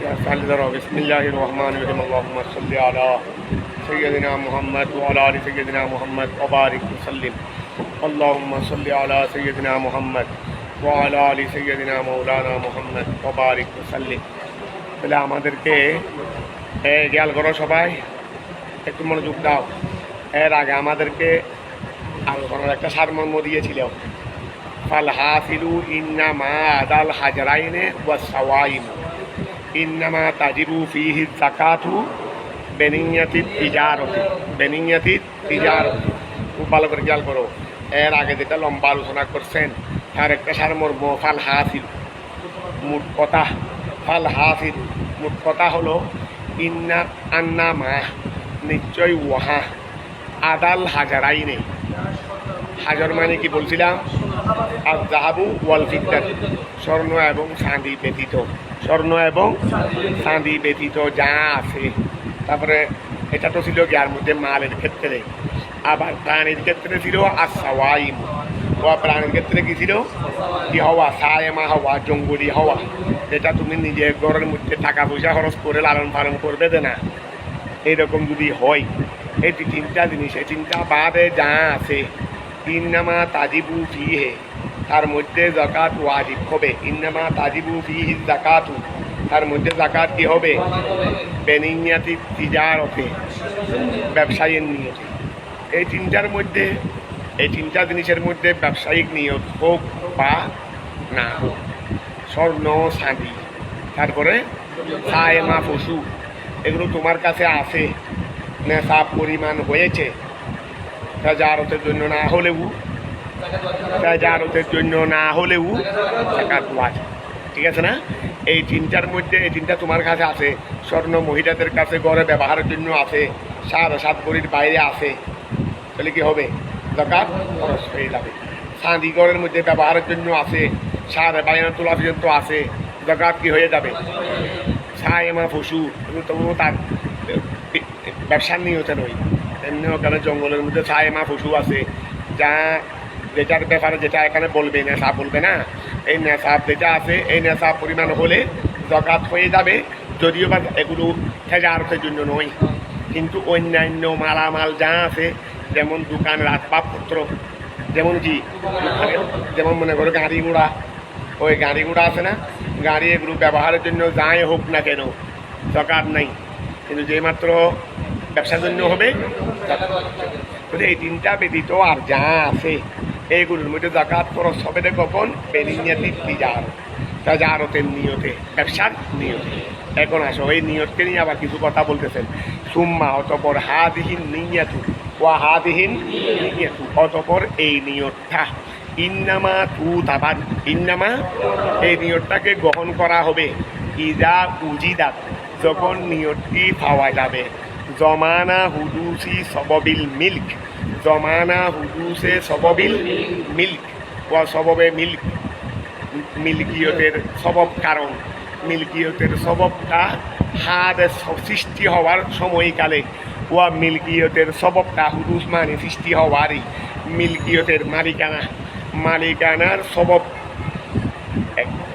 بسم الله الرحمن الرحيم اللهم صل على سيدنا محمد وعلى آل سيدنا محمد وبارك وسلم اللهم صل على سيدنا محمد وعلى آل سيدنا مولانا محمد وبارك وسلم তাহলে আমাদেরকে খেয়াল করো সবাই, একটু মনোযোগ দাও। এর আগে আমাদেরকে আলোচনার একটা সারমর্ম দিয়েছিল, ফাল হাসিলু ইন্নামা আদাল হাজরাইনে ওয়া সাওয়াইম ইন্নামা তাজিবু ফিহি যাকাতু বেনিয়াতিত তিজারতি। খুব ভালো করে খেয়াল করো। এর আগে যেটা লম্বা আলোচনা করছেন তার একটা সারমর্ম ফাল হাসিল, মোট কথা। ফাল হাসিল মোট কথা হলো আন্নামা নিশ্চয় ওয়াহা আদাল হাজারাইনে। হাজার মানে কি বলছিলাম? আর জাহাবু ওয়াল ফিদ্দাত, স্বর্ণ এবং চাঁদি ব্যতীত, স্বর্ণ এবং চাঁদি ব্যতীত যা আছে। তারপরে এটা তো ছিল যার মধ্যে মালের ক্ষেত্রে। আবার প্রাণীর ক্ষেত্রে ছিল আসাওয়াইম, ও প্রাণীর ক্ষেত্রে কি ছিল? কি হওয়া, সায়েমা হওয়া, জঙ্গলি হওয়া, যেটা তুমি নিজের ঘরের মধ্যে টাকা পয়সা খরচ করে লালন পালন করবে না। এইরকম যদি হয়, এই তিনটা জিনিস, এই তিনটা বাদে যা আছে, ইন্নামা তাজিবু ফিহে, তার মধ্যে যাকাত ওয়াজিব হবে। ইন্নামা তাজিবু ফিহি যাকাতু, তার মধ্যে যাকাত কি হবে? বেনিয়াতি তিজারতে, ব্যবসায়ীর নিয়তে। এই তিনটার মধ্যে, এই তিনটা জিনিসের মধ্যে ব্যবসায়িক নিয়ত হোক বা না হোক, স্বর্ণ চাঁদি, তারপরে সায়েমা পশু, এগুলো তোমার কাছে আছে, নেশা পরিমাণ হয়েছে, তাজারতের জন্য না হলেও, তাজারতের জন্য না হলেও যাকাত ওয়াজিব। ঠিক আছে না? এই তিনটার মধ্যে, এই তিনটা তোমার কাছে আছে। স্বর্ণ মহিলাদের কাছে ঘরে ব্যবহারের জন্য আছে, 7.5 ভরির বাইরে আছে, তাহলে কি হবে? যাকাত খরচ হয়ে যাবে। চাঁদি ঘরের মধ্যে ব্যবহারের জন্য আছে, 12.5 তোলা পর্যন্ত আছে, যাকাত কি হয়ে যাবে? সায়েমা পশু, তবুও তার ব্যবসার নিয়তে নয়। এমনি ওখানে জঙ্গলের মধ্যে সায়েমা পশু আছে, যা যেটার ব্যাপারে যেটা এখানে বলবে, নেশা বলবে না, এই নেশাব যেটা আছে, এই নেশাব পরিমাণ হলে যাকাত হয়ে যাবে। যদিও বা এগুলো তেজারতের জন্য নয়, কিন্তু অন্যান্য মালামাল যা আছে, যেমন দোকানের আসবাবপত্র, যেমন কি যেমন মনে করো গাড়ি ঘোড়া, ওই গাড়ি ঘোড়া আছে না, গাড়ি, এগুলো ব্যবহারের জন্য যাই হোক না কেন যাকাত নাই, কিন্তু যেমাত্র ব্যবসার জন্য হবে। এই তিনটা ব্যতীত আর যা আছে এইগুলোর মধ্যে যাকাত খরচ হবে কখন? বেনিয়াতি তাজারতের নিয়তে, ব্যবসার নিয়তে। এখন আসো, এই নিয়তকে নিয়ে আবার কিছু কথা বলতেছেন। সুম্মা অতপর হাদিহীন নিয়াতু ওয়া হাদিহীন নিয়াতু, অতপর এই নিয়তটা ইন্নামা তু তাবান, ইন্নামা এই নিয়তটাকে গ্রহণ করা হবে ইজা উজিদাত, যখন নিয়তটি পাওয়া যাবে। জমানা হুদুসি সববিল মিল্ক, জমানা হুদুসে সববিল মিল্ক ওয়া সববে মিল্ক, মিল্কিয়তের সবব কারণ, মিল্কিয়তের সববটা হাদ সৃষ্টি হওয়ার সময়কালে, ওয়া মিল্কিয়তের সববটা হুদুস মানে সৃষ্টি হওয়ারই, মিল্কিয়তের মালিকানা, মালিকানার সবব।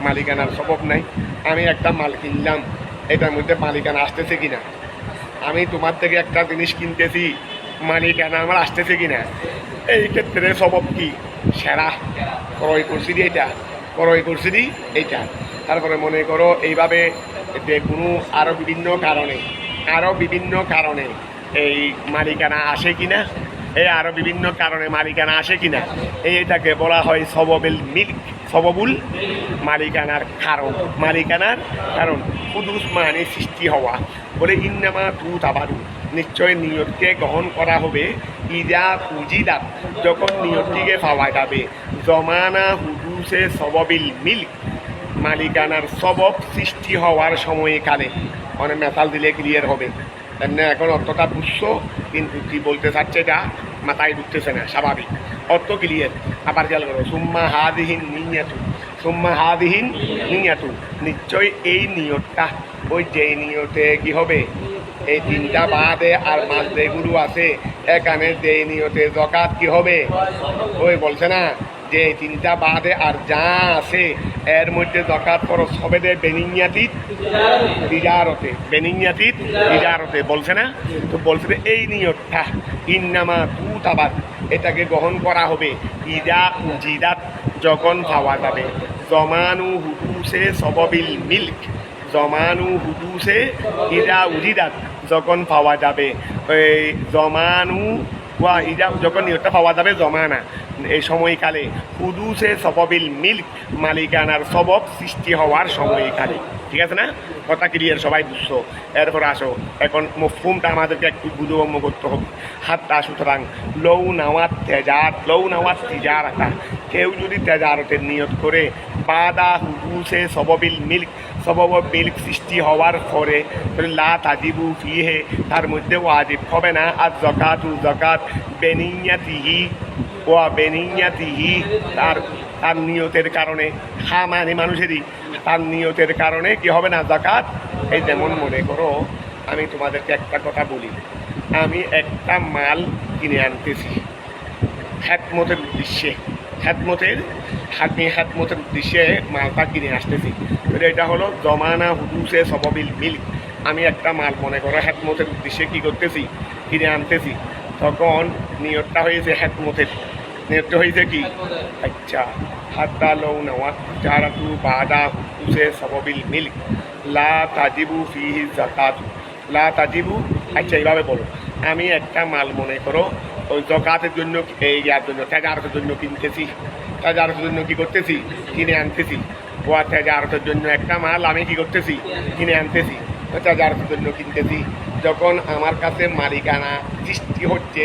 মালিকানার সবব নাই। আমি একটা মাল কিনলাম, এটার মধ্যে মালিকানা আসতেছে কিনা? আমি তোমার থেকে একটা জিনিস কিনতেছি, মালিকানা আমার আসতেছে কিনা? এই ক্ষেত্রে সবব কি? সেরা ক্রয় করছি দি এইটা, ক্রয় করছি দি এইটা। তারপরে মনে করো এইভাবে যে কোনো আরও বিভিন্ন কারণে এই মালিকানা আসে কিনা, এই আরও বিভিন্ন কারণে মালিকানা আসে কিনা, এইটাকে বলা হয় সববিল মিল্ক, সববুল মালিকানার কারণ, মালিকানার কারণ। হুদুস মানে সৃষ্টি হওয়া। বলে ইন্নামা তু তাবারু, নিশ্চয় নিয়তকে গ্রহণ করা হবে ইজা উজিদাত, যখন নিয়তটিকে পাওয়া যাবে। জমানা হুদুসে সববিল মিল্ক, মালিকানার সবব সৃষ্টি হওয়ার সময়কালে। মানে মেসাল দিলে ক্লিয়ার হবে। এমনি এখন অর্থটা বুঝছো, কিন্তু কি বলতে চাচ্ছে এটা মাথায় ঢুকতেছে না, স্বাভাবিক। অর্থ ক্লিয়ার। আবার খেয়াল করো, সুম্মা হাদিহীন নিয়াতু, সুম্মা হাদিহীন নিয়াতু, নিশ্চয় এই নিয়তটা, ওই যেই নিয়তে কি হবে? এই তিনটা বাদে আর মাল যেগুলো আছে, এখানে যেই নিয়তে যাকাত কি হবে? ওই বলছে না যে তিনটা বাদে আর যা আছে এর মধ্যে যাকাত খরচ হবে দে বেনিয়াতিত তিজারতে, বেনিয়াতিত তিজারতে বলছে না? তো বলছে যে এই নিয়তটা ইন্নামা তু তাবাদ, এটাকে গ্রহণ করা হবে ইদা উজিদাত, যখন পাওয়া যাবে জমানু হুদুসে সববিল মিল্ক, জমানু হুদুসে ইদা উজিদাত, যখন পাওয়া যাবে এই জমানু ওয়া ইদা, যখন নিয়তটা পাওয়া যাবে জমানা এই সময়কালে, হুদুসে সববিল মিল্ক, মালিকানার সবব সৃষ্টি হওয়ার সময়কালে। ঠিক আছে না? কথা ক্লিয়ার, সবাই বুঝছো? এরপর আসো এখন মফহুমটা আমাদেরকে একটু বুঝবম্য করতে হবে। হাতটা সুতরাং লৌ নাওয়াত তেজার, লৌ নাওয়াত তিজারাতা, কেউ যদি তেজারতের নিয়ত করে বাদা হুদুসে সববিল মিল্ক, সবব মিল্ক সৃষ্টি হওয়ার পরে লা তাজিবু ফিহে, তার মধ্যে ওয়াজিব হবে না আর যাকাতু যাকাত বেনিয়াতিহি ওয়া বেনিয়াতিহি, তার তার নিয়তের কারণে, মানে মানুষেরই তার নিয়তের কারণে কি হবে না যাকাত। এই যেমন মনে করো আমি তোমাদেরকে একটা কথা বলি, আমি একটা মাল কিনে আনতেছি খ্যাতমতের উদ্দেশ্যে, খ্যাতমতের উদ্দেশ্যে মালটা কিনে আসতেছি, তাহলে এটা হলো জমানা হুদুসে সববিল মিল্ক। আমি একটা মাল মনে করো খ্যাতমতের উদ্দেশ্যে কি করতেছি, কিনে আনতেছি, তখন নিয়তটা হয়েছে খ্যাতমতের, নিয়তটা হয়েছে কি? আচ্ছা, হাত্তা লৌ নাওয়াত তিজারাতু বাদা হুদুসে সববিল মিল্ক লা তাজিবু ফিহি যাকাতু, লা তাজিবু। আচ্ছা এইভাবে বলো, আমি একটা মাল মনে করো ওই যাকাতের জন্য, এই ইয়ার জন্য তেজারতের জন্য কিনতেছি, তেজারতের জন্য কি করতেছি, কিনে আনতেছি। ওয়া তেজারতের জন্য একটা মাল আমি কি করতেছি, কিনে আনতেছি, তেজারতের জন্য কিনতেছি। যখন আমার কাছে মালিকানা সৃষ্টি হচ্ছে,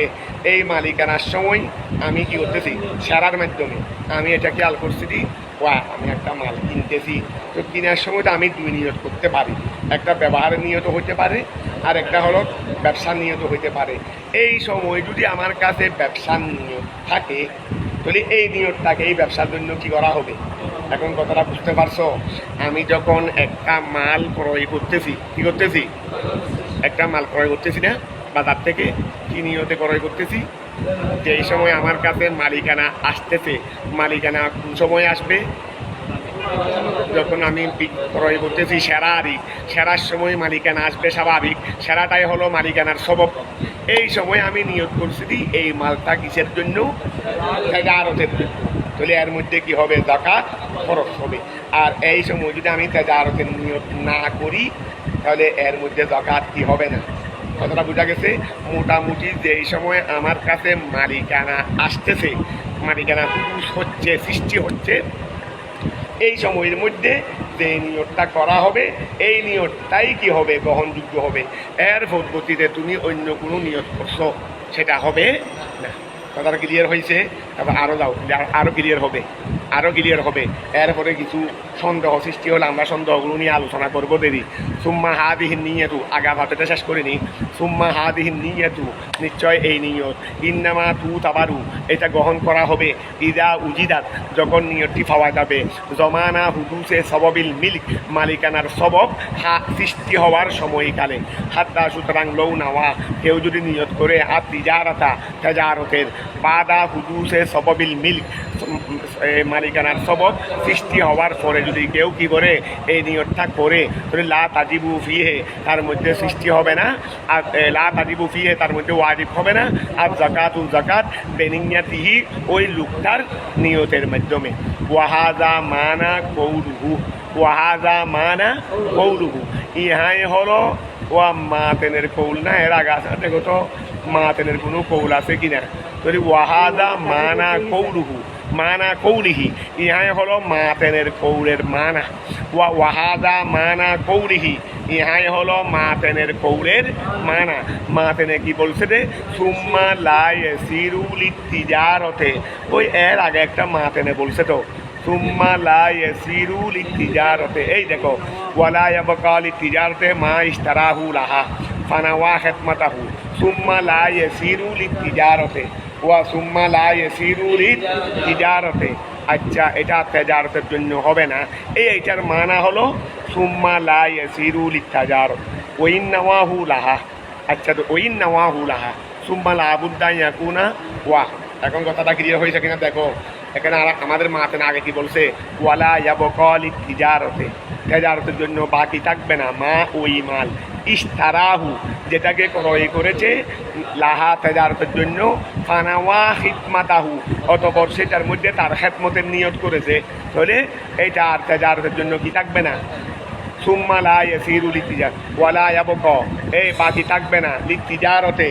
এই মালিকানার সময় আমি কি করতেছি, সারার মাধ্যমে আমি এটা খেয়াল করছি যে ওয়া আমি একটা মাল কিনতেছি। তো কেনার সময় তো আমি দুই নিয়ত করতে পারি, একটা ব্যবহারের নিয়ত হইতে পারে আর একটা হলো ব্যবসার নিয়ত হইতে পারে। এই সময় যদি আমার কাছে ব্যবসার নিয়ত থাকে, তাহলে এই নিয়তটাকে এই ব্যবসার জন্য কি করা হবে। এখন কথাটা বুঝতে পারছো? আমি যখন একটা মাল ক্রয় করতেছি, কি করতেছি, একটা মাল ক্রয় করতেছি না বাজার থেকে, কি নিয়তে ক্রয় করতেছি, যে এই সময় আমার কাছে মালিকানা আসতেছে, মালিকানা কোন সময় আসবে, যখন আমি ক্রয় করতেছি সেরারই, সেরার সময় মালিকানা আসবে স্বাভাবিক, সেরাটাই হলো মালিকানার সবব। এই সময় আমি নিয়ত করছি এই মালটা কিসের জন্য, তেজারতের জন্য, তাহলে এর মধ্যে কি হবে, যাকাত খরচ হবে। আর এই সময় যদি আমি তেজারতের নিয়ত না করি, তাহলে এর মধ্যে যাকাত কি হবে না। কথাটা বোঝা গেছে? মোটামুটি যেই সময় আমার কাছে মালিকানা আসতেছে, মালিকানা হচ্ছে, সৃষ্টি হচ্ছে, এই সময়ের মধ্যে যে নিয়তটা করা হবে, এই নিয়তটাই কি হবে, গ্রহণযোগ্য হবে। এর পদ্ধতিতে তুমি অন্য কোনো নিয়ত করছো, সেটা হবে না। কথাটা ক্লিয়ার হয়েছে? তারপর আরও যাও, আরও ক্লিয়ার হবে, আরও ক্লিয়ার হবে। এরপরে কিছু সন্দেহ সৃষ্টি হলে আমরা সন্দেহগুলো নিয়ে আলোচনা করবো দেরি। সুম্মা হাদিহিন নিয়তু, আগা ভাতটা শেষ করিনি। সুম্মা হাদিহিন নিয়তু, নিশ্চয় এই নিয়ত, ইন্নামা তু তাবারু, এটা গ্রহণ করা হবে ইদা উজিদাত, যখন নিয়তটি পাওয়া যাবে জমানা হুদুসে সববিল মিল্ক, মালিকানার সবব সৃষ্টি হওয়ার সময়কালে। হাত্তা সুতরাং লৌ নাওয়া, কেউ যদি নিয়ত করে আর তিজারাতা, তেজারতের বাদা হুদুসে সববিল মিল্ক, মালিকানার সবব সৃষ্টি হওয়ার পরে যদি কেউ কি করে এই নিয়তটা করে, তাহলে লা তাজিবু ফিহে, তার মধ্যে সৃষ্টি হবে না, আর লা তাজিবু ফিহে, তার মধ্যে ওয়াজিব হবে না। আর যাকাতু যাকাত বেনিয়াতিহি, ওই লোকটার নিয়তের মাধ্যমে। ওয়াহাজা মানা কৌলুহু, ওয়াহাজা মানা কৌলুহু, ইহাই হলো ওয়া মাতেনের কৌল না, এর আগে আছে দেখো তো মাতেনের কোনো কৌল আছে কিনা। তাহলে ওয়াহাজা মানা কৌলুহু, মানা কৌলিহি, ইহাই হলো মাতেনের কৌলের মানা। ওয়াহাদা মানা কৌলিহি, ইহাই হলো মাতেনের কৌলের মানা। মাতেনে কি বলছে রে, সুম্মা লাই সিরুল তিজারতে, ওই এর আগে একটা মাতেনে বলছে তো, সুম্মা লাই সিরুল তিজারতে, এই দেখো ওয়ালা ইয়াবকাল তিজারতে মা ইশতারাহু লাহা ফানাওয়া খিদমাতাহু, সুম্মা লাই সিরুল তিজারতে ওয়া সুম্মা লা ইয়াসিরু লিতিজারতে। আচ্ছা, এটা তেজারতের জন্য হবে না, এইটার মানা হলো সুম্মা লা ইয়াসিরু লিতিজারত ওয়াইন নাওয়াহু লাহা। আচ্ছা, তো ওয়াইন নাওয়াহু লাহা সুম্মা লা বুদ্দা ইয়াকুনা ওয়া। এখন কথাটা ক্লিয়ার হয়েছে কিনা দেখো। এখানে আমাদের মাতেন আগে কি বলছে, ওয়ালা ইয়াবকাল তিজারতে, তেজারতের জন্য বাকি থাকবে না মা ওই মাল ইশতারাহু যেটাকে ক্রয় করেছে, লাহা তেজারতের জন্য, ফানাওয়া খিদমাতাহু অতঃপর সেটার মধ্যে তার খেদমতের নিয়ত করেছে, তাহলে এইটা আর তেজারতের জন্য কি থাকবে না, সুম্মা লা ইয়াসিরু লিতিজার ওয়ালা ইয়াবকা, এই বাকি থাকবে না লিতিজারতে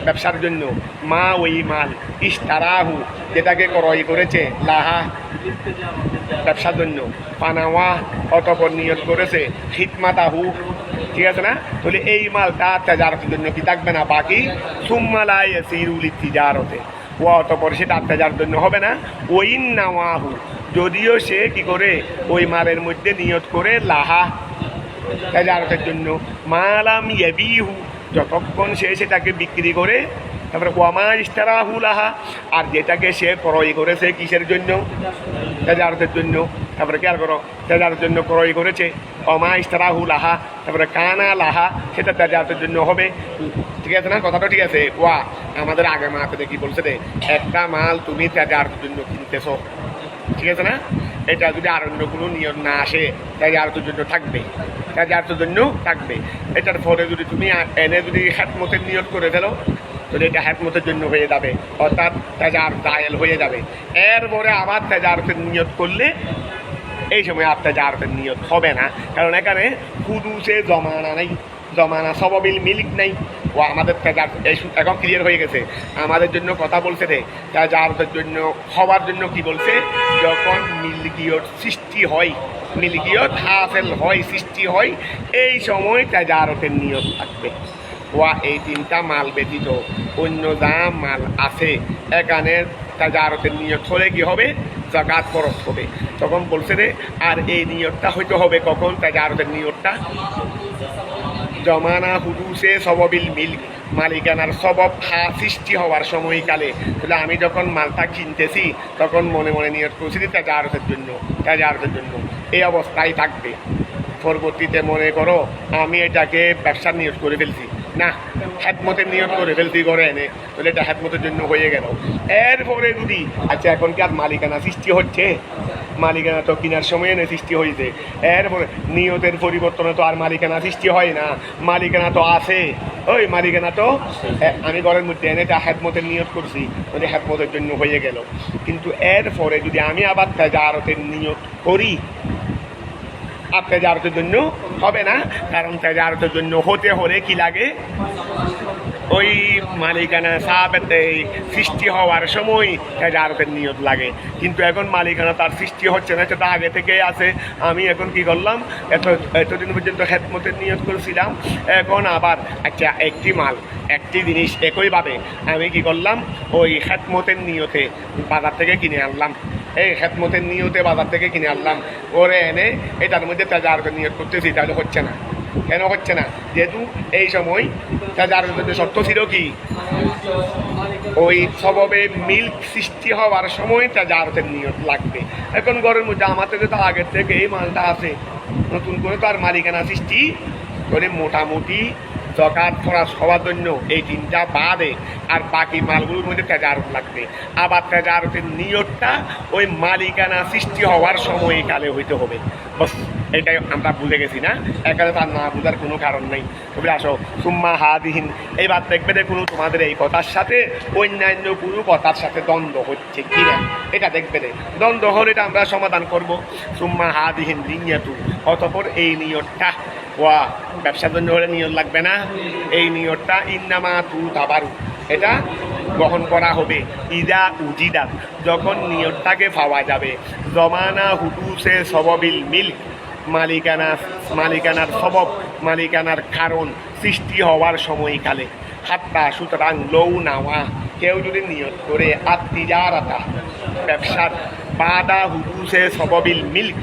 ব্যবসার জন্য, মা ওই মাল ইশতারাহু যেটাকে ক্রয় করেছে, লাহা ব্যবসার জন্য, ফানাওয়া অতঃপর নিয়ত করেছে, খিদমাতাহু, ঠিক আছে না, তাহলে এই মালটা তেজারতের জন্য কি থাকবে না বাকি, সুম্মা লা ইয়াসিরু লিতিজারতে, ও অতঃপর সেটা তেজার জন্য হবে না, ওইন নাওয়াহু যদিও সে কি করে ওই মালের মধ্যে নিয়ত করে, লাহা তেজারতের জন্য, মালাম ইয়াবিহু যতক্ষণ সে সেটাকে বিক্রি করে, তারপরে ওয়ামা ইশতারাহু লাহা আর যেটাকে সে ক্রয় করেছে কিসের জন্য, তেজারতের জন্য, তারপরে কি আর করো তেজারতের জন্য ক্রয় করেছে, ওয়ামা ইশতারাহু লাহা, তারপরে কানা লাহা সেটা তেজারতের জন্য হবে, ঠিক আছে না, কথাটা ঠিক আছে। ওয়া আমাদের আগে মাতে কি বলছে রে, একটা মাল তুমি তেজারতের জন্য কিনতেছো, ঠিক আছে না, এটা যদি আর অন্য কোনো নিয়ম না আসে তেজারতের জন্য থাকবে, তেজারতের জন্য থাকবে, এটার পরে যদি তুমি এনে যদি খেদমতের নিয়ত করে ফেলো, তাহলে এটা হেকমতের জন্য হয়ে যাবে, অর্থাৎ তেজার দায়েল হয়ে যাবে। এরপরে আবার তেজারতের নিয়ত করলে এই সময় আর তেজারতের নিয়ত হবে না, কারণ এখানে হুদুসে জমানা নেই, জমানা সবাবিল মিলিক নেই। ও আমাদের তেজার এখন ক্লিয়ার হয়ে গেছে, আমাদের জন্য কথা বলছে রে, তেজারতের জন্য হওয়ার জন্য কি বলছে, যখন মিল্কিয়ত সৃষ্টি হয়, মিল্কিয়ত হাসিল হয়, সৃষ্টি হয়, এই সময় তেজারতের নিয়ত থাকবে। ওয়া এই তিনটা মাল ব্যতীত অন্য যা মাল আছে এখানে তেজারতের নিয়ত হলে কি হবে, যাকাত খরচ হবে। তখন বলছে রে, আর এই নিয়তটা হইতে হবে কখন, তেজারতের নিয়তটা জমানা হুদুসে সবাবিল মিল্ক মালিকানার সবব সৃষ্টি হওয়ার সময়কালে। তাহলে আমি যখন মালটা কিনতেছি তখন মনে মনে নিয়ত করছি তেজারতের জন্য, তেজারতের জন্য, এই অবস্থায় থাকবে। পরবর্তীতে মনে করো আমি এটাকে ব্যবসার নিয়ত করে ফেলছি, না হেদমতের নিয়ত করে ফেলছি ঘরে এনে, তাহলে এটা হেদমতের জন্য হয়ে গেল। এরপরে যদি আচ্ছা এখন কি আর মালিকানা সৃষ্টি হচ্ছে, মালিকানা তো কেনার সময় এনে সৃষ্টি হয়েছে, এরপরে নিয়তের পরিবর্তনে তো আর মালিকানা সৃষ্টি হয় না, মালিকানা তো আছে, ওই মালিকানা তো আমি ঘরের মধ্যে এনে এটা হেদমতের নিয়ত করছি, মানে হেদমতের জন্য হয়ে গেল। কিন্তু এরপরে যদি আমি আবার তেজারতের নিয়ত করি, আর তেজারতের জন্য হবে না, কারণ তেজারতের জন্য হতে হলে কি লাগে, ওই মালিকানা সাহাবেতে সৃষ্টি হওয়ার সময় তেজারতের নিয়ত লাগে। কিন্তু এখন মালিকানা তার সৃষ্টি হচ্ছে না, সেটা আগে থেকেই আছে। আমি এখন কি করলাম, এতদিন পর্যন্ত খেদমতের নিয়ত করেছিলাম, এখন আবার আচ্ছা একটি মাল একটি জিনিস একইভাবে আমি কি করলাম, ওই খেদমতের নিয়তে বাজার থেকে কিনে আনলাম, এই খেদমতের নিয়তে বাজার থেকে কিনে আনলাম, ওরে এনে এটার মধ্যে তেজারতের নিয়ত করতেছি, তাহলে হচ্ছে না। কেন হচ্ছে না, যেহেতু এই সময় তেজারতের শর্ত ছিল কি, ওই সববে মিল্ক সৃষ্টি হওয়ার সময় তেজারতের নিয়ত লাগবে। এখন ঘরের মধ্যে আমাদের তো আগের থেকে এই মালটা আছে, নতুন করে তো আর মালিকানা সৃষ্টি করে মোটামুটি যাকাত খরচ হওয়ার জন্য এই তিনটা বাদে আর বাকি মালগুলোর মধ্যে তেজারত লাগবে। আবার তেজারতের নিয়তটা ওই মালিকানা সৃষ্টি হওয়ার সময়কালে হইতে হবে। বস এটাই আমরা বুঝে গেছি না, এখানে তার না বোঝার কোনো কারণ নেই। তবে আসো সুম্মা হাদিহীন, এইবার দেখবে যে কোনো তোমাদের এই কথার সাথে অন্যান্য কোনো কথার সাথে দ্বন্দ্ব হচ্ছে কি না, এটা দেখবে রে, দ্বন্দ্ব হলে এটা আমরা সমাধান করব। সুম্মা হাদিহীন নিয়তু, অতঃপর এই নিয়তটা, ওয়া ব্যবসার জন্য হলে নিয়ত লাগবে না, এই নিয়তটা ইন্নামা তু তাবারু, এটা গ্রহণ করা হবে ইদা উজিদা, যখন নিয়তটাকে পাওয়া যাবে। জমানা হুদুসে সববিল মিল্ক, মালিকানার সবব, মালিকানার কারণ সৃষ্টি হওয়ার সময়কালে। হাত্তা সুতরাং লৌ নাওয়া, কেউ যদি নিয়ত করে আত্মিজারাতা ব্যবসার, বাদা হুদুসে সববিল মিল্ক,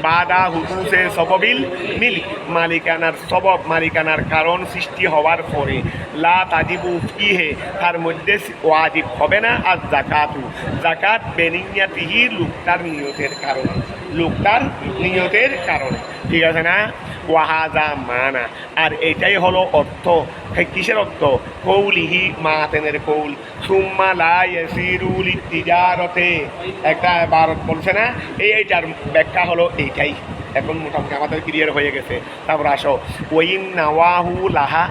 বাদা হুদুসে সববিল মিল্ক মালিকানার সবব, মালিকানার কারণ সৃষ্টি হওয়ার পরে, লা তাজিবু ফিহে তার মধ্যে ওয়াজিব হবে না, আর যাকাতু যাকাত বেনিয়াতিহি লোকটার নিয়তের কারণে, লোকটার নিয়তের কারণে, ঠিক আছে না। ওয়াহাজা মানা, আর এটাই হলো অর্থ। কিসের অর্থ? কৌলিহি মাতেনের কৌল, সুম্মা লা ইয়াসিরুল তিজারতে, একটা ভারত বলছে না, এইটার ব্যাখ্যা হলো এইটাই। এখন মোটামুটি আমাদের ক্লিয়ার হয়ে গেছে। তারপর আসো ওয়াইন নাওয়াহু লাহা,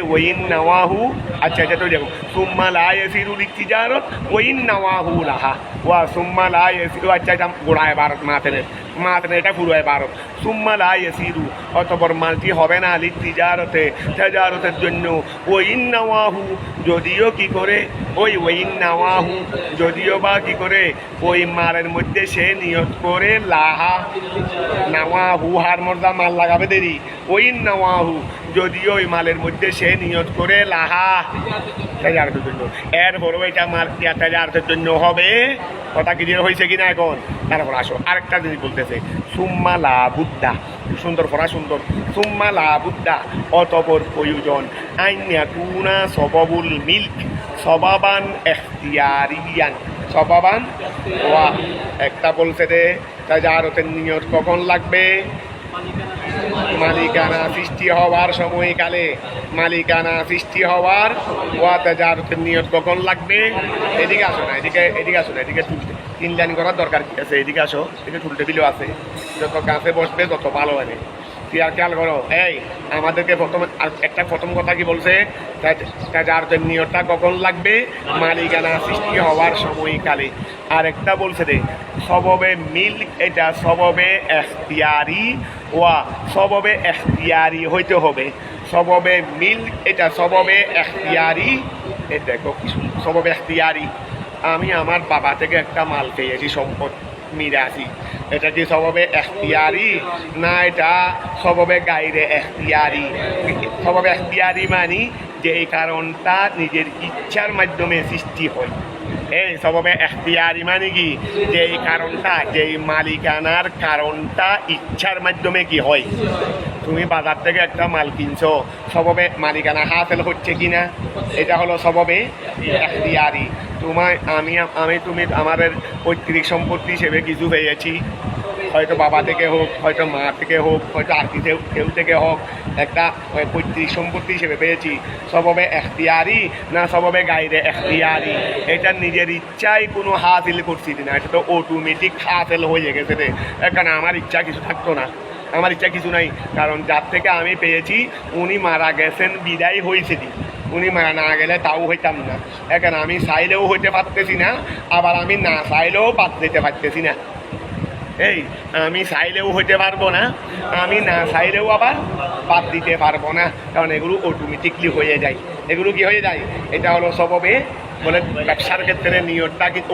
ওয়াইন নাওয়াহু, আচ্ছা এটা তো দেখো, সুম্মা লা ইয়াসিরুল তিজারত ওয়াইন নাওয়াহু লাহা, ওয়া সুম্মা লা ইয়াসিরু, আচ্ছা এটা গোড়ায় ভারত মাতেনের, এটা পুরোয় ভারত। সুম্মা লা ইয়াসিরু, অতঃপর মালটি হবে না লিতিজারতে, তিজারতের জন্য। ওয়াইন নাওয়াহু, যদিও কি করে, ওয়াইন নাওয়াহু, যদিও বা কি করে, ওই মালের মধ্যে সে নিয়ত করে, লাহা, নাওয়াহু হার মর্দা মাল লাগাবে দেরি, ওয়াইন নাওয়াহু, যদিও ওই মালের মধ্যে সে নিয়ত করে, লাহা, তেজারতের জন্য। এরপরও এটা মাল তেজারতের জন্য হবে। কথা ক্লিয়ার হয়েছে কিনা এখন? তারপর আসো আরেকটা জিনিস বলতেছে, সুম্মা লা বুদ্ধা, সুন্দর পড়া, সুন্দর। সুম্মা লা বুদ্ধা, অতঃপর প্রয়োজন, আইনা কুনা সবাবুল মিল্ক সবাবান এখতিয়ারিয়ান, সবাবান ওয়া, একটা বলছে যে তেজারতের নিয়ত কখন লাগবে? মালিকানা সৃষ্টি হওয়ার সময়কালে, মালিকানা সৃষ্টি হওয়ার, ওয়া তেজারতের নিয়ত কখন লাগবে? এদিকে আসো না, এদিকে আসো না, এদিকে তিন লাইন করার দরকার কি আছে? এদিকে আসো, এদিকে টুল টেবিলও আছে, যত কাছে বসবে তত ভালো হবে। খেয়াল করো, আমাদেরকে প্রথম কথা কি বলছে? তেজারতের নিয়তটা কখন লাগবে? মালিকানা সৃষ্টি হওয়ার সময়কালে। আর একটা বলছে রে সববে মিল, এটা সববে এখতিয়ারি, ওয়া সববে এখতিয়ারি হইতে হবে। সববে মিল, এটা সববে এখতিয়ারি, এটা দেখো সববে এখতিয়ারি। আমি আমার বাবা থেকে একটা মাল পেয়েছি, সম্পদ মিরাসি, এটা কি সববে এখতিয়ারি না এটা সববে গাইরে এখতিয়ারি? সববে এখতিয়ারি মানি যে এই কারণটা নিজের ইচ্ছার মাধ্যমে সৃষ্টি হয়। এই সববে এখতিয়ারি মানে কি? যে এই কারণটা, যে মালিকানার কারণটা ইচ্ছার মাধ্যমে কি হয়। তুমি বাজার থেকে একটা মাল কিনছো, সববে মালিকানা হাসিল হচ্ছে কিনা, এটা হলো সববে এখতিয়ারি। তুমি আমাদের পৈতৃক সম্পত্তি হিসেবে কিছু পেয়েছি, হয়তো বাবা থেকে হোক, হয়তো মা থেকে হোক, হয়তো আর্থিক কেউ থেকে হোক, একটা পৈতৃক সম্পত্তি হিসেবে পেয়েছি। সববে এখতিয়ারি না সববে গাইরে এখতিয়ারি? এটা নিজের ইচ্ছায় কোনো হাসিল করছি না, এটা তো অটোমেটিক হাসিল হয়ে গেছে রে। কারণ আমার ইচ্ছা কিছু থাকতো না, আমার ইচ্ছা কিছু নাই, কারণ যার থেকে আমি পেয়েছি উনি মারা গেছেন, বিদায় হয়েছে। উনি মারা না গেলে তাও হইতাম না। এখন আমি চাইলেও হইতে পারতেছি না, আবার আমি না চাইলেও বাদ দিতে পারতেছি না। আমি চাইলেও হইতে পারবো না, আমি না চাইলেও আবার বাদ দিতে পারবো না, কারণ এগুলো অটোমেটিকলি হয়ে যায়। এগুলো কি হয়ে যায়? এটা হলো সববে বলে ব্যবসার ক্ষেত্রে নিয়তটা কিন্তু,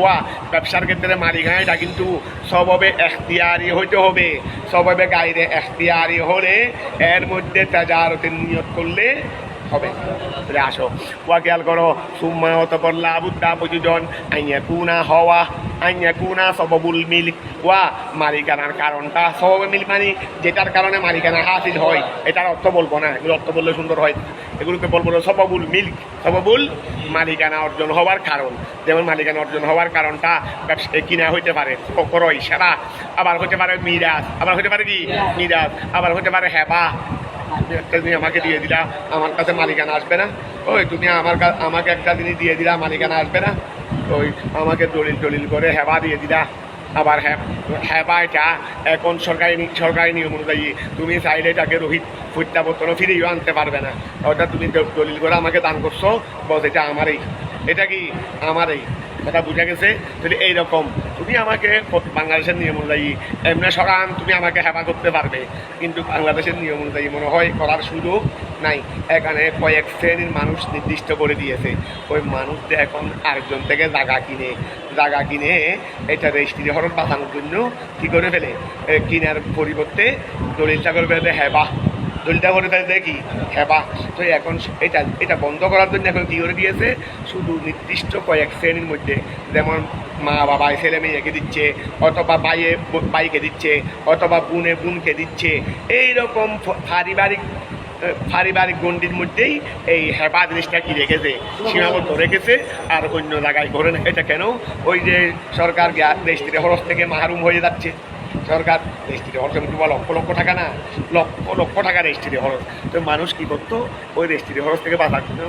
ব্যবসার ক্ষেত্রে মালিকানাটা কিন্তু সববে এখতিয়ারি হইতে হবে। সববে গাইরে এখতিয়ারি হলে এর মধ্যে তেজারতের নিয়ত করলে হবে। তাহলে আসো ওয়া খেয়াল করো, সুম্মা অতঃপর লা বুদ্ধা প্রয়োজন, আইয়া কুনা হওয়া, আইয়া কুনা সববুল মিল্ক, ওয়া মালিকানার কারণটা, সববে মিল্ক মানে যেটার কারণে মালিকানা হাসিল হয়। এটার অর্থ বলবো না, এগুলো অর্থ বললে সুন্দর হয়। এগুলোকে বলবো সববুল মিল্ক, সববুল মালিকানা অর্জন হওয়ার কারণ। যেমন মালিকানা অর্জন হওয়ার কারণটা ব্যবসা কিনা হইতে পারে ক্রয় সেরা, আবার হতে পারে মিরাজ, আবার হতে পারে কি মিরাজ, আবার হতে পারে হেবা। তুমি আমাকে দিয়ে দিলা, আমার কাছে মালিকানা আসবে না। তুমি আমাকে একটা জিনিস দিয়ে দিলা, মালিকানা আসবে না। আমাকে দলিল করে হেবা দিয়ে দিলা। আবার হেবা এটা এখন সরকারি নিয়ম অনুযায়ী তুমি চাইলে এটাকে রোহিত প্রত্যাবর্তনও ফিরেও আনতে পারবে না। ওটা তুমি দলিল করে আমাকে দান করছো, বস এটা আমারই, এটা কি আমারই। কথা বুঝা গেছে? যদি এইরকম তুমি আমাকে বাংলাদেশের নিয়ম অনুযায়ী এমনি সরান, তুমি আমাকে হেফা করতে পারবে, কিন্তু বাংলাদেশের নিয়ম অনুযায়ী মনে হয় করার সুযোগ নাই। এখানে কয়েক শ্রেণীর মানুষ নির্দিষ্ট করে দিয়েছে, ওই মানুষদের এখন আরেকজন থেকে জায়গা কিনে এটা রেজিস্ট্রি হরণ বাঁচানোর জন্য কী করে ফেলে, কিনার পরিবর্তে দলিলটা করে ফেলে হেবা, দলিলটা করে ফেলে কি হেবা। তো এখন এটা বন্ধ করার জন্য এখন কী করে দিয়েছে, শুধু নির্দিষ্ট কয়েক শ্রেণীর মধ্যে, যেমন মা বাবা ছেলে মেয়েকে দিচ্ছে, অথবা বাইকে দিচ্ছে, অথবা বোনকে দিচ্ছে, এইরকম পারিবারিক গণ্ডির মধ্যেই এই হেফা জিনিসটা কি রেখেছে, সীমাবদ্ধ রেখেছে। আর অন্য জায়গায় করে না। এটা কেন? ওই যে সরকার রেজিস্ট্রি খরচ থেকে মাহরুম হয়ে যাচ্ছে, সরকার রেজিস্ট্রি খরচ লক্ষ লক্ষ টাকা না, লক্ষ লক্ষ টাকা রেজিস্ট্রি খরচ। তো মানুষ কী করতো, ওই রেজিস্ট্রি খরচ থেকে বাঁচার জন্য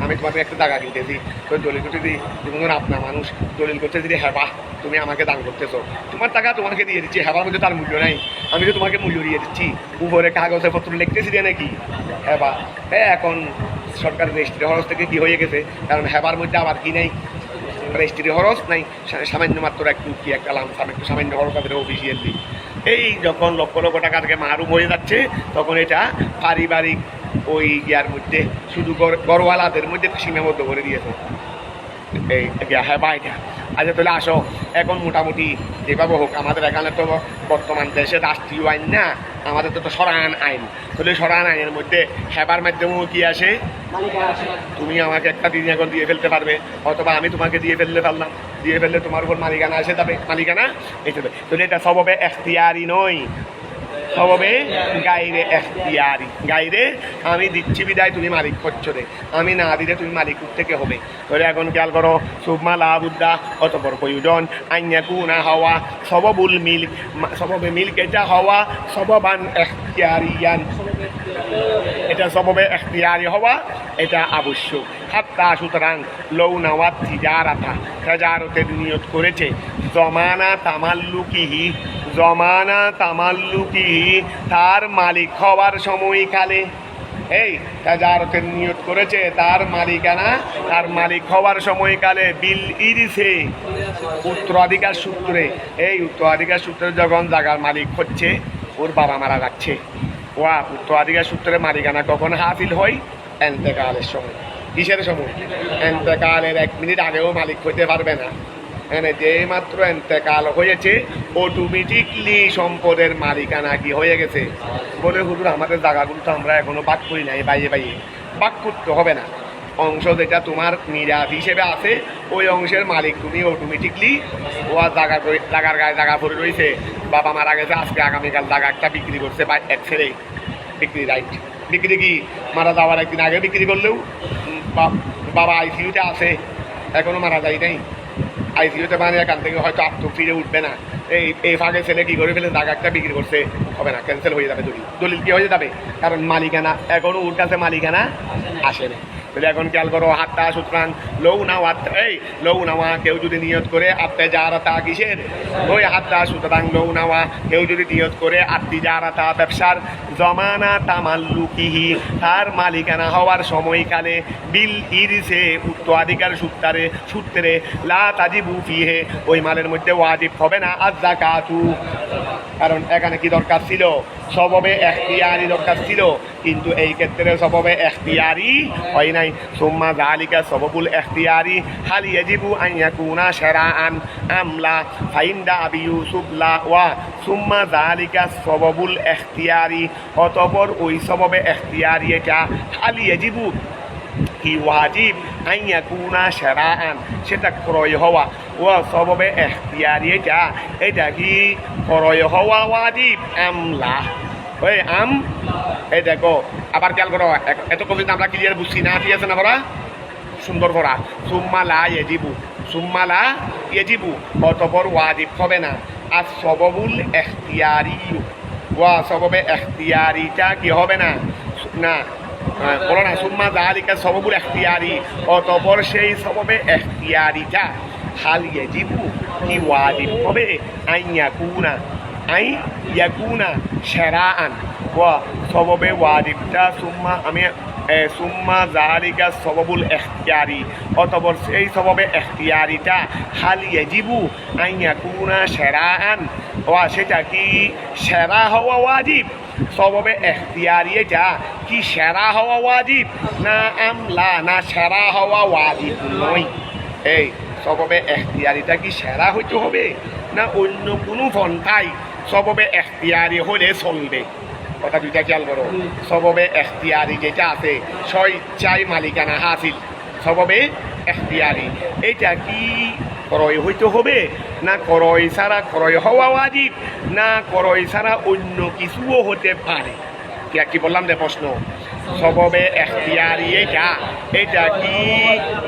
আমি তোমাকে একটা টাকা কিনতেছি, তো দলিল করতে দিই, তুমি আপনার মানুষ দলিল করতে দিলে হেবা তুমি আমাকে দান করতেছো, তোমার টাকা তোমাকে দিয়ে দিচ্ছি, হেবার মধ্যে তার মূল্য নাই, আমি তো তোমাকে মূল্য দিয়ে দিচ্ছি, উপরে কাগজে পত্র লিখতেছি দিয়ে নাকি হেবা। হ্যাঁ, এখন সরকার রেজিস্ট্রি খরচ থেকে কী হয়ে গেছে, কারণ হেবার মধ্যে আবার কি নেই, রেজিস্ট্রি খরচ নাই, সামান্য মাত্র একটু কি একটা লামসাম একটু সামান্য খরচ তাদের অফিসিয়ালি। এই যখন লক্ষ লক্ষ টাকা থেকে মারুম হয়ে যাচ্ছে, তখন এটা পারিবারিক ওই ইয়ার মধ্যে শুধু গড়ওয়ালাদের মধ্যে সীমাবদ্ধ করে দিয়েছে এই হ্যাঁ বা এটা। আচ্ছা তাহলে আসো, এখন মোটামুটি যেভাবে হোক আমাদের এখানে তো বর্তমান দেশে রাষ্ট্রীয় আইন না, আমাদের তো সরান আইন, তাহলে সরান আইনের মধ্যে হেবার মাধ্যমেও কি আসে, তুমি আমাকে একটা দিন এখন দিয়ে ফেলতে পারবে, অথবা আমি তোমাকে দিয়ে ফেললাম, দিয়ে ফেললে তোমার উপর মালিকানা এসে যাবে, মালিকানা এসে যাবে। তাহলে এটা সববে এখতিয়ারি নয়, সববে গাইরে এখতিয়ারি। গাইরে আমি দিচ্ছি বিদায় তুমি মালিক হচ্ছ রে, আমি না দিলে তুমি মালিক থেকে হবে। তাহলে এখন খেয়াল করো, সুবমা লাবুদ্দা অতপর প্রয়োজন আইনাকু না হওয়া সববুল মিল্ক, সববে মিল্ক এটা হওয়া সববান এখতিয়ারিয়ান, এটা সববে এখতিয়ারি হওয়া এটা আবশ্যক। হাত্তা সুতরাং লৌ নাওয়াত তিজারাতা, তিজারতে নিয়ত করেছে, জমানা তামাল্লুকিহি, জমানা তামাল্লুকিহি তার মালিক হওয়ার সময়কালে, এই তিজারতের নিয়ত করেছে তার মালিকানা, তার মালিক হওয়ার সময়কালে বিল ইরিসে উত্তরাধিকার সূত্রে, এই উত্তরাধিকার সূত্রে যখন জায়গার মালিক হচ্ছে, ওর বাবা মারা যাচ্ছে, ওয়া উত্তরাধিকার সূত্রে মালিকানা কখন হাসিল হয়, এন্তেকালের সময়। কিসের সময়? এন্তেকালের 1 মিনিট আগেও মালিক হইতে পারবে না, মানে যে মাত্র এন্তেকাল হয়েছে অটোমেটিকলি সম্পদের মালিকানা কি হয়ে গেছে। বলে হুজুর আমাদের জায়গাগুলো তো আমরা এখনো বাদ করি নাই, বাইয়ে বাইয়ে বাদ করতে হবে না, অংশ যেটা তোমার মিরাজ হিসেবে আছে ওই অংশের মালিক তুমি অটোমেটিকলি। ও জায়গার গায়ে জায়গা পড়ে রয়েছে, বাবা মারা গেছে, আজকে আগামীকাল জায়গা একটা বিক্রি করছে বা এক ছেলে বিক্রি, রাইট, বিক্রি কি মারা যাওয়ার 1 দিন আগে বিক্রি করলেও বাবা আইসিইউতে আছে, এখনো মারা যায় নাই, আইসিইউতে মানে এখান থেকে হয়তো ফিরে উঠবে না, এই ফাঁকে ছেলে কী করে ফেলে জায়গা একটা বিক্রি করছে, হবে না, ক্যান্সেল হয়ে যাবে দলিল। দলিল কি হয়ে যাবে, কারণ মালিকানা এখনো ওর কাছে মালিকানা আসে না। তাহলে এখন খেয়াল করো, হাতটা সুতরাং লৌ নাওয়া, এই লৌ নাওয়া কেউ যদি নিয়ত করে আত্মে যারাতা কিসের, ওই হাতটা সুতরাং লৌ নাওয়া কেউ যদি নিয়ত করে আত্মি যারাতা ব্যবসার, জমানা তামাল্লুকিহি তার মালিকানা হওয়ার সময়কালে, বিল ইরিসে উত্তরাধিকার সূত্রে লা তাজিবু ফিহে ওই মালের মধ্যে ওয়াজিব হবে না আয-যাকাতু, কারণ এখানে কি দরকার ছিল, সববে এখতিয়ারি দরকার ছিল, কিন্তু এই ক্ষেত্রে সববে এখতিয়ারি হয় নাই। সুম্মা যালিকা সববুল এখতিয়ারি হাল ইয়াজিবু আন ইয়াকুনা শারাআন আমলা ফাইন্দা আবি ইউসুফ লা ওয়া সুম্মা যালিকা সববুল এখতিয়ারি, অতঃপর ওই সববে এখতিয়ারি এটা হাল ইয়াজিবু কি ওয়াজিব আন ইয়াকুনা শারাআন, সেটা ক্রয় হওয়া, ও সববে এখতিয়ারি এটা কি ক্রয় হওয়া ওয়াজিব আমলা, ওই আম এই দেখো আবার খেয়াল করো, এত কবিতা আমরা ক্লিয়ার বুঝছি না, ঠিক আছে না পড়া, সুন্দর পড়া। সুম্মা লা ইয়াজিবু, সুম্মা লা ইয়াজিবু অতঃপর ওয়াজিব হবে না, আর সববুল এখতিয়ারি, ওয়া সববে এখতিয়ারিটা কি হবে না, না বলো না, সুম্মা যালিকা সববুল এখতিয়ারি অতঃপর সেই সববে এখতিয়ারিটা হাল ইয়াজিবু কি ওয়াজিব হবে, আই ইয়াকুনা শারাআন, ওয়া সববে ওয়াজিবটা সুম্মা যালিকা সববুল এখতিয়ারি অতঃপর সেই সববে এখতিয়ারিটা হাল ইয়াজিবু আন ইয়াকুনা শারাআন, ওয়া সেটা কি শারা হওয়া ওয়াজিব, সববে এখতিয়ারি এটা কি শারা হওয়া ওয়াজিব না আমলা, না শারা হওয়া ওয়াজিব নয়, এই সববে এখতিয়ারিটা কি শারা হইতে হবে না অন্য কোনো পন্থায় সববে এখতিয়ারি হলে চলবে। কথা দুইটা খেয়াল করো, সববে এখতিয়ারি যেটা আছে স্বইচ্ছায় মালিকানা হাসিল, সববে এখতিয়ারি এটা কি ক্রয় হইতে হবে না ক্রয় ছাড়া, ক্রয় হওয়া ওয়াজিব না ক্রয় ছাড়া অন্য কিছুও হতে পারে। কি বললাম রে প্রশ্ন, সববে এখতিয়ারি এটা কি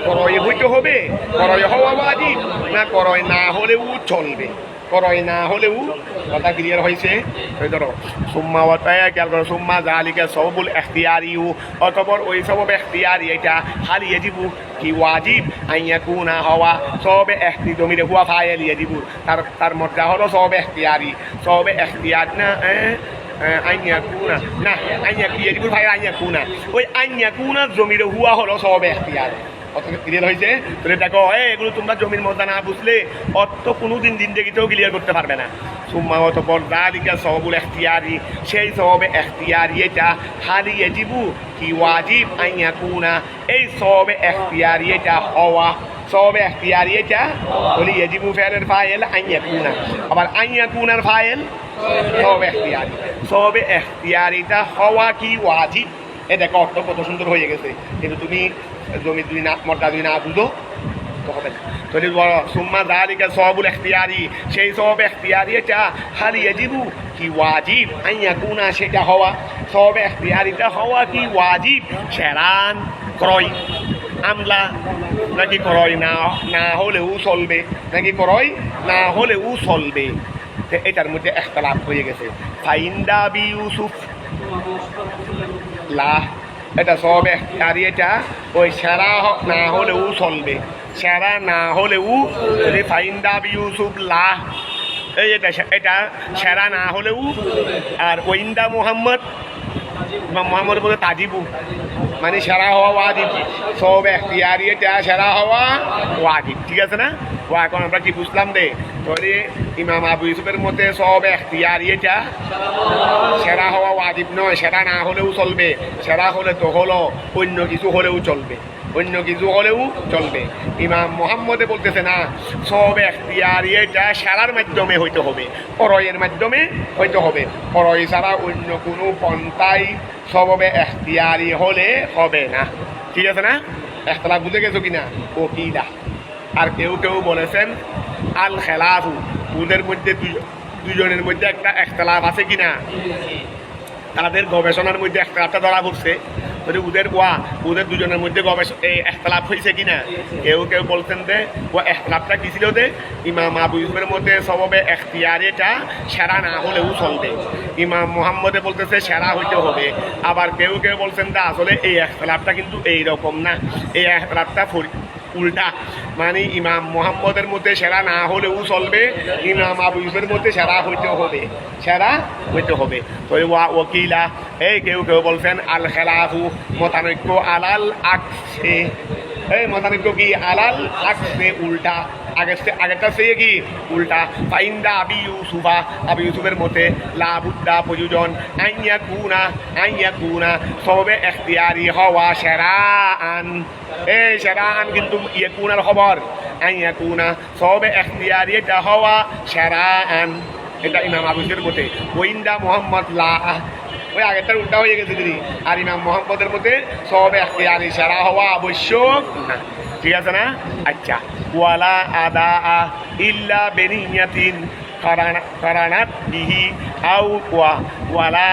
ক্রয় হইতে হবে, ক্রয় হওয়া ওয়াজিব না ক্রয় না হলেও চলবে, ক্রয় না হলেও কথা ক্লিয়ার হয়েছে। ওই ধরো সুম্মা ওয়াতায়া খেয়াল করো, সুম্মা জালিকা সববুল এখতিয়ারিউ, অতঃপর ওই সবব এখতিয়ারি এটা হাল ইয়াজিবু কি ওয়াজিব আইয়াকুনা হওয়া সবে এখতি জমিরে হুয়া ফাইল ইয়াজিবু, তার মধ্যে হলো সবে এখতিয়ারি, সবে এখতিয়ার না আইয়াকুনা না ইয়াজিবুল ফাইল আইয়াকুনা, ওই আইয়াকুনা জমিরে হুয়া হলো সবে এখতিয়ার। অত ক্লিয়ার হয়েছে? তাহলে দেখো এগুলো তোমরা জমির মধ্যে না বুঝলে অত কোনোদিন জিন্দেগিতেও ক্লিয়ার করতে পারবে না। সুম্মা অতঃপর যালিকা সওয়াবুল ইখতিয়ারি, সেই সওয়াবে ইখতিয়ারি এটা হালি ইয়াজিবু কি ওয়াজিব আন ইয়াকুনা, এই সওয়াবে ইখতিয়ারি এটা হওয়া, সওয়াবে ইখতিয়ারি এটা বলি ইয়াজিবু ফি'লের ফাইল আন ইয়াকুনা, আবার আন ইয়াকুনার ফাইল সওয়াবে ইখতিয়ারি, সওয়াবে ইখতিয়ারিটা হওয়া কি ওয়াজিব। এ দেখো অর্থ কত সুন্দর হয়ে গেছে, কিন্তু তুমি জমি তুমি না মর্দা তুমি না বুঝো তো হবে না। তাহলে সুম্মা যালিকা সওয়াবুল ইখতিয়ারি, সেই সওয়াব ইখতিয়ারি এটা হাল ইয়াজিবু কি ওয়াজিব আন ইয়াকুনা, সেটা হওয়া সওয়াব ইখতিয়ারিটা হওয়া কি ওয়াজিব, সেরান ক্রয় আমলা নাকি ক্রয় না হলেও চলবে, নাকি ক্রয় না হলেও চলবে, এটার মধ্যে ইখতিলাফ হয়ে গেছে। ফাইন্দা বি ইউসুফ লা, এটা সব এখতিয়ারি, এটা ওই সেরা না হলেও চলবে, সেরা না হলেও যদি ফাইন্দা বি ইউসুফ লা, এই এটা সেরা না হলেও, আর ওইন্দা মোহাম্মদ মোহাম্মদের মধ্যে তাজিবু মানে সেরা হওয়া ওয়াজিব, সব এখতিয়ারি এটা সেরা হওয়া ওয়াজিব, ঠিক আছে না? ও এখন আমরা কি বুঝলাম দে? তাহলে ইমাম আবু ইউসুফের মধ্যে সব এখতিয়ারি এটা সেরা হওয়া ওয়াজিব নয়, সেরা না হলেও চলবে, সেরা হলে তো হলো অন্য কিছু হলেও চলবে, অন্য কিছু হলেও চলবে। ইমাম মোহাম্মদে বলতেছে না, সব এখতিয়ারি এটা সেরার মাধ্যমে হইতে হবে, ক্রয়ের মাধ্যমে হইতে হবে, ক্রয় ছাড়া অন্য কোনো পন্থায় সববে এখতিয়ারি হলে হবে না, ঠিক আছে না? ইখতিলাফ বুঝে গেছো কিনা? ও কিলা আর কেউ কেউ বলেছেন আল খেলাফু, ওদের মধ্যে দুজনের মধ্যে একটা ইখতিলাফ আছে কিনা, তাদের গবেষণার মধ্যে ইখতিলাফটা ধরা পড়ছে, ওদের দুজনের মধ্যে ইখতিলাফ হয়েছে কিনা। কেউ কেউ বলছেন যে ও ইখতিলাফটা কি ছিল যে ইমাম আবু ইউসুফের মধ্যে সববে এখতিয়ারিটা সেরা না হলেও চলবে, ইমাম মোহাম্মদে বলতেছে সেরা হইতে হবে। আবার কেউ কেউ বলছেন যে আসলে এই ইখতিলাফটা কিন্তু এইরকম না, এই ইখতিলাফটা উল্টা, মানে ইমাম মোহাম্মদের মধ্যে সেরা না হলেও চলবে, ইমাম আবু ইউসুফের মধ্যে সেরা হইতে হবে, সেরা হইতে হবে। তো ওকিলা এই কেউ কেউ বলছেন আল খেলাফু, মতানৈক্য আলাল আকসে, এই মতানৈক্য কি আলাল আকসে উল্টা, আগেরটা সে কি উল্টা। ফাইন্দা আবি ইউসুফা, আবি ইউসুফের মতে লা বুদ্দা প্রয়োজন আইয়া কুনা সবে এখতিয়ারি হওয়া সেরাআন, এই সেরাআন কিন্তু ইয়াকুনার খবর, আইয়া কুনা সবে এখতিয়ারি এটা হওয়া সেরাআন, এটা ইমাম আবু ইউসুফের মতে। ওইন্দা মোহাম্মদ লা, ওই আগেরটার উল্টা হয়ে গেছে দিদি, আর ইমাম মোহাম্মদের মধ্যে সবে এখতিয়ারি সেরা হওয়া আবশ্যক না, ঠিক আছে না? আচ্ছা, ওয়ালা আদা ইল্লা বেনিয়াতিন কারানাত বিহি আউ ওয়ালা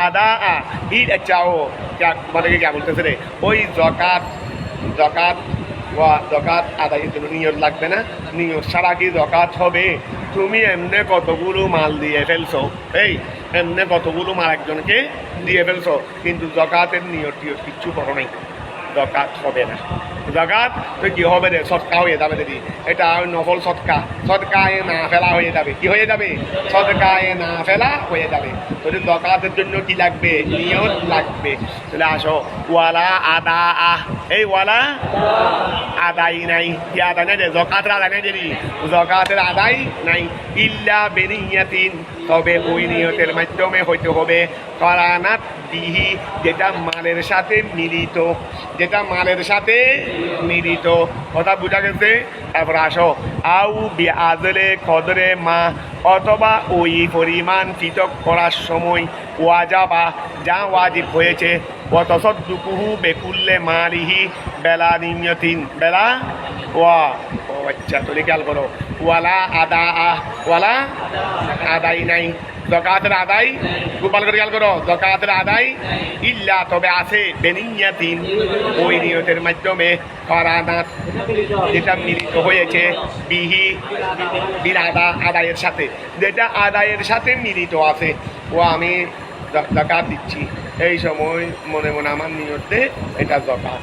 আদা ই, আচ্ছা ও তোমাদেরকে কে বলতেছে রে, ওই জকাত আদায়ের জন্য নিয়ত লাগবে না, নিয়ত ছাড়া কি জকাত হবে? তুমি এমনি কতগুলো মাল দিয়ে ফেলছো, এই এমনি কতগুলো মাল একজনকে দিয়ে ফেলছো, কিন্তু জকাতের নিয়ত কিচ্ছু করো নাই, জকাত হবে না। জকাত তো কি হবে রে, সৎকা হয়ে যাবে দিদি, এটা নফল সৎকায় না ফেলা হয়ে যাবে, কি হয়ে যাবে? সৎকায় না ফেলা হয়ে যাবে। তাহলে জকাতের জন্য কি লাগবে? নিয়ত লাগবে। তাহলে আসো ওয়ালা আদা এই ওয়ালা আদায় নাই, কি আদায় নাই রে? জকাতের আদায় নাই দিদি, জকাতের আদায় নাই। ইল্লা বেনিয়াতিন, তবে ওই নিয়তের মাধ্যমে হইতে হবে কারানাত বিহি, যেটা মালের সাথে মিলিত, যেটা মালের সাথে মিলিত, কথা বোঝা গেছে? তারপর আসো আউ বিআদলে কদরে মা, অথবা ওই পরিমাণ পৃথক করার সময় ওয়াজাবা, যা ওয়াজিব হয়েছে, ওয়াতাসাদ্দুকুহু বেকুল্লে মালিহি বেলা নিয়তিন, বেলা ওয়া, ও আচ্ছা তাহলে খেয়াল করো, ওয়ালা আদা ওয়ালা আদাই নাই, যাকাতের আদায়, গোপাল করে খেয়াল করো, যাকাতের আদায় ইল্লা তবে আছে বেনিয়াতিন, ওই নিয়তের মাধ্যমে করানাত যেটা মিলিত হয়েছে বিহি বিল আদায়ের সাথে, যেটা আদায়ের সাথে মিলিত আছে। ও আমি যাকাত দিচ্ছি, এই সময় মনে মনে আমার নিয়তে এটা যাকাত।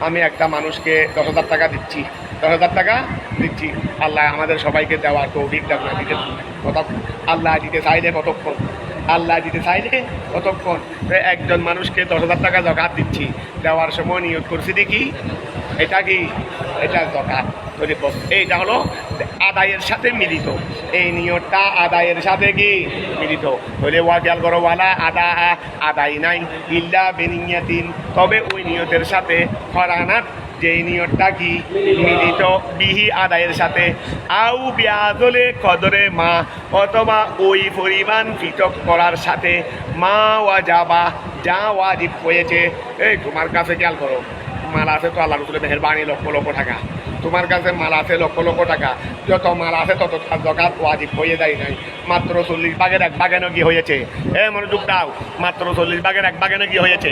আমি একটা মানুষকে 10,000 টাকা দিচ্ছি, 10,000 টাকা দিচ্ছি, আল্লাহ আমাদের সবাইকে দেওয়ার তৌফিক দান না দিতে কথা, আল্লাহ দিতে চাইলে কতক্ষণ, আল্লাহ দিতে চাইলে কতক্ষণ। একজন মানুষকে 10,000 টাকা যাকাত দিচ্ছি, দেওয়ার সময় নিয়ত করছি দেখি এটা কি, এটা যাকাত। এইটা হলো আদায়ের সাথে মিলিত, এই নিয়তটা আদায়ের সাথে কি মিলিত হলে ওয়া খেয়াল করো, ওয়ালা আদা আদায় নাই ইল্লা বেনিয়াতিন, তবে ওই নিয়তের সাথে ফরানাত যেই নিয়তটা কি মিলিত বিহি আদায়ের সাথে, আউ বিয়াদলে কদরে মা, অথবা ওই পরিমাণ পৃথক করার সাথে, মা ওয়াজাবা যা ওয়াজিব হয়েছে। এই তোমার কাছে খেয়াল করো, মাল আছে তো আল্লাহ রসুলের মেহেরবানি লক্ষ লক্ষ টাকা, তোমার কাছে মাল আছে লক্ষ লক্ষ টাকা, যত মাল আছে তত যাকাত ওয়াজিব হয়ে যায় নাই, মাত্র 40 ভাগের 1 ভাগে কি হয়েছে, মনোযোগ দাও, মাত্র 40 ভাগের 1 ভাগে কি হয়েছে।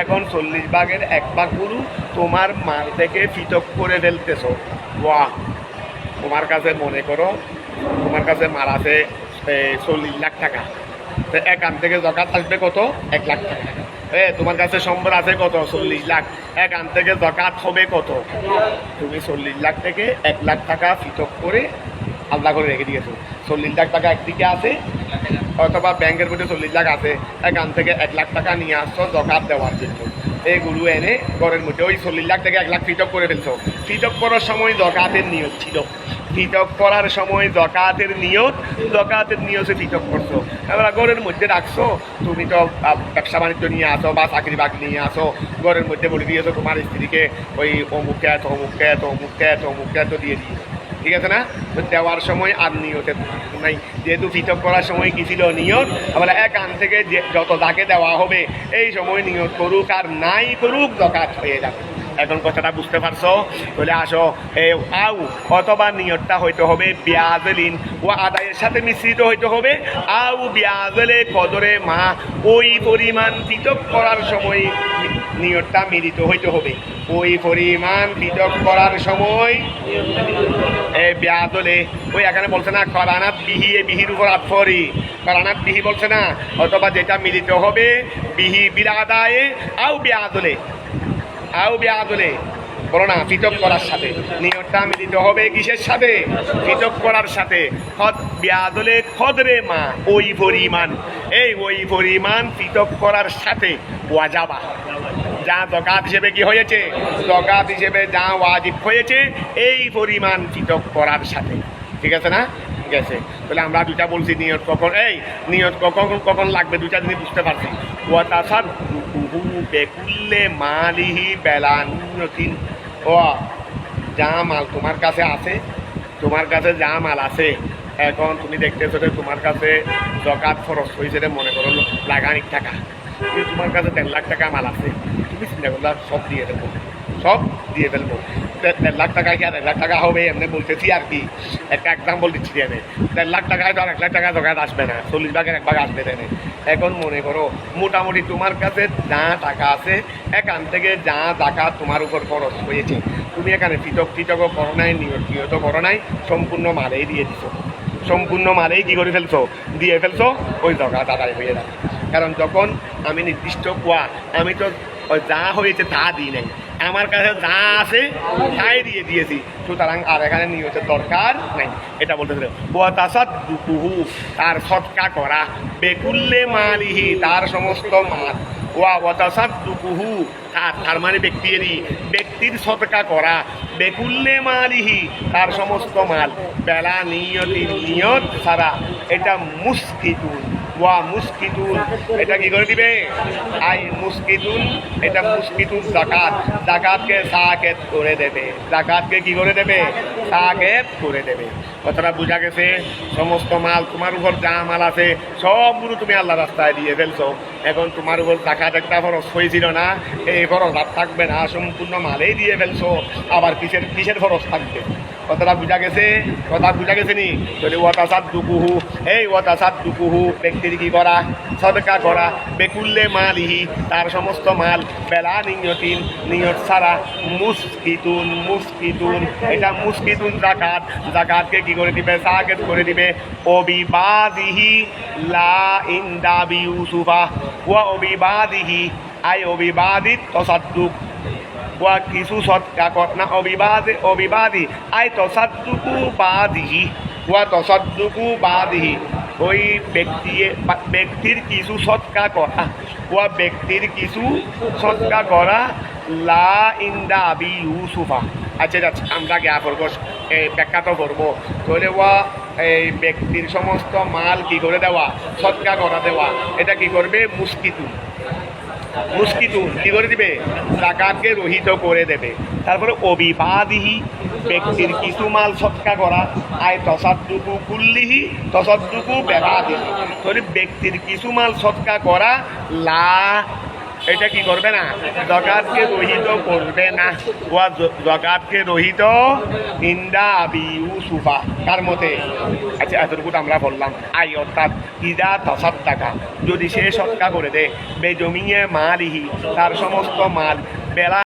এখন 40 ভাগের 1 ভাগ গুরু তোমার মাল থেকে পৃথক করে ফেলতেছো। ওয়াহ, তোমার কাছে মনে করো তোমার কাছে মাল আছে 40 লাখ টাকা, তো এখান থেকে যাকাত আসবে কত, 1 লাখ টাকা। তোমার কাছে সম্পদ আছে কত, 40 লাখ, এখান থেকে যাকাত হবে কত, তুমি 40 লাখ থেকে 1 লাখ টাকা পৃথক করে আলাদা করে রেখে দিয়েছো। 40 লাখ টাকা একদিকে আছে, অথবা ব্যাংকের মধ্যে 40 লাখ আছে, এখান থেকে 1 লাখ টাকা নিয়ে আসছো যাকাত দেওয়ার জন্য, এগুলো এনে ঘরের মধ্যে ওই 40 লাখ থেকে 1 লাখ পৃথক করে ফেলছো। পৃথক করার সময় যাকাতের নিয়ত ছিল, পৃথক করার সময় যাকাতের নিয়তে পৃথক করছো। এবার ঘরের মধ্যে রাখছো, তুমি তো ব্যবসা বাণিজ্য নিয়ে আসো বা চাকরি বাকরি নিয়ে আসো, ঘরের মধ্যে বলে দিয়েছো তোমার স্ত্রীকে ওই অমুককে এত অমুককে এত অমুককে এত অমুককে এত দিয়ে দিই, ঠিক আছে না? দেওয়ার সময় আর নিয়তে নাই, যেহেতু পৃথক করার সময় কি ছিল নিয়ত, আবার এখান থেকে যে যত যাকে দেওয়া হবে এই সময় নিয়ত করুক আর নাই করুক যাকাত হয়ে যাবে। এখন কথাটা বুঝতে পারছো? বলে আসো, আউ অথবা নিয়তটা হইতে হবে বিয়াজলিন ও আদায়ের সাথে মিশ্রিত হইতে হবে, আউ বিয়াজলে কদরে মা, ওই পরিমাণ পৃথক করার সময় নিয়তটা মিলিত হইতে হবে, ওই পরিমাণ পৃথক করার সময় বিয়াদলে, ওই এখানে বলছে না করানাত বিহি, বিহির উপর আফরি, করানাত বিহি বলছে না, অথবা যেটা মিলিত হবে বিহি বিল আদায়ে আউ বিয়াদলে, আউ বিয়াদলে বলো না, পৃথক করার সাথে নিয়তটা মিলিত হবে কিসের সাথে, পৃথক করার সাথে। খদ বিয়াদলে খদরে মা, ওই পরিমাণ, ওই পরিমাণ পৃথক করার সাথে ওয়াজাবা যা যাকাত হিসেবে কি হয়েছে, যাকাত হিসেবে যা ওয়াজিব হয়েছে এই পরিমাণ পৃথক করার সাথে, ঠিক আছে না? ঠিক আছে, তাহলে আমরা দুইটা বলছি নিয়ত কখন, নিয়ত কখন কখন লাগবে দুইটা জিনিস বুঝতে পারছি। ওয়াতাসাদ বেকুল্লে মালিহি বেলানুতিন, ও যা মাল তোমার কাছে আছে, তোমার কাছে যা মাল আছে, এখন তুমি দেখতেছো যে তোমার কাছে যাকাত খরচ হয়েছে মনে করো লাগানিক টাকা, কিন্তু তোমার কাছে 1.5 লাখ টাকা মাল আছে, তুমি চিন্তা করলা সব দিয়ে দেবো, সব দিয়ে ফেলবো। 1.5 লাখ টাকা কি আর 1 লাখ টাকা হবে এমনি বলতেছি আর কি, একটা এক্সাম্পল দিচ্ছি দেনে, 1.5 লাখ টাকায় তো আর 1 লাখ টাকা যাকাত আসবে না, 40 ভাগের 1 ভাগ আসবে দেনে। এখন মনে করো মোটামুটি তোমার কাছে যা টাকা আছে এখান থেকে যা যাকাত তোমার উপর খরচ হয়েছে, তুমি এখানে পৃথক করো নাই, নিয়ত করো নাই, সম্পূর্ণ মালেই দিয়ে দিছো, সম্পূর্ণ মালেই কি করে ফেলছো, দিয়ে ফেলছো, ওই যাকাত আদায় হয়ে যাবে। কারণ যখন আমি নির্দিষ্ট কোয়া, আমি তো যা হয়েছে তা দিই নাই, আমার কাছে যা আছে তাই দিয়ে দিয়েছি, সুতরাং আর এখানে নিয়তের দরকার নাই। এটা বলতে ওয়াতাসাদ দুকুহু, তার সৎকা করা, বেকুল্লে মালিহি, তার সমস্ত মাল, ওয়াতাসাদ দুকুহু, তার মানে ব্যক্তির সৎকা করা, বেকুল্লে মালিহি, তার সমস্ত মাল, বেলা নিয়ত ছাড়া, এটা মুস্কিতুন, ওয়া মুস্কিতুন, এটা কি করে দিবে, আই মুস্কিতুন, এটা মুস্কিতুন যাকাত, যাকাতকে সাকেত করে দেবে, যাকাতকে কি করে দেবে, সাকেত করে দেবে। কথাটা বোঝা গেছে? সমস্ত মাল তোমার উপর যা মাল আছে সবগুলো তুমি আল্লাহ রাস্তায় দিয়ে ফেলছো, এখন তোমার উপর যাকাত একটা খরচ হয়েছিল না, এই খরচ আর থাকবে না, সম্পূর্ণ মালেই দিয়ে ফেলছো, আবার কিসের খরচ থাকবে, কথাটা বুঝা গেছে? কথা বুঝা গেছে নি? তাহলে ওয়াতাসাদ দুকুহু, এই ওয়াতাসাদ দুকুহু ব্যক্তির কি করা? সদকা করা, বেকুল্লে মালিহি তার সমস্ত মাল, বেলা নিয়তিন নিয়ত ছাড়া, মুসকিতুন মুসকিতুন এটা মুসকিতুন জাকাত, জাকাতকে কি করে দিবে? সাকেত করে দিবে। অবিবাদিহি লা ইনদাবি ইউসুফা ওয়া অবিবাদিহি আই অবিবাদিত তসাদ্দুক ওয়া কিছু সৎকা না অবিবাদি আই তসাদ্দুকু বাদিহি ওয়া তসাদ্দুকু বাদিহি ওই ব্যক্তির কিছু সৎকা করা, ওয়া ব্যক্তির কিছু সৎকা করা লা ইন্দা আবি ইউসুফা। আচ্ছা যাচ্ছে আমরা জ্ঞা করবো, ব্যাখ্যাত করবো। তাহলে ওয়া এই ব্যক্তির সমস্ত মাল কি করে দেওয়া? সৎকা করা দেওয়া। এটা কি করবে? মুসকিতুন মুসকিতুন কি করে দিবে? জাকাতকে রহিত করে দেবে। তারপরে অবিবাদিহি ব্যক্তির কিছু মাল সৎকা করা, আয় তসাদ্দুকু কুল্লিহি তসাদ্দুকু বেবাদিহি তাহলে ব্যক্তির কিছু মাল সৎকা করা লা এটা কি করবে না? জাকাতকে রহিত করবে না। ওয়া জাকাতকে রহিত ইন্দা আবি ইউসুফা কার মতে? আচ্ছা এতটুকু আমরা বললাম। আই অর্থাৎ ইদা তাসাদ্দাকা যদি সে সৎকা করে দেয়, বেজমিয়ে মালিহি তার সমস্ত মাল, বেলা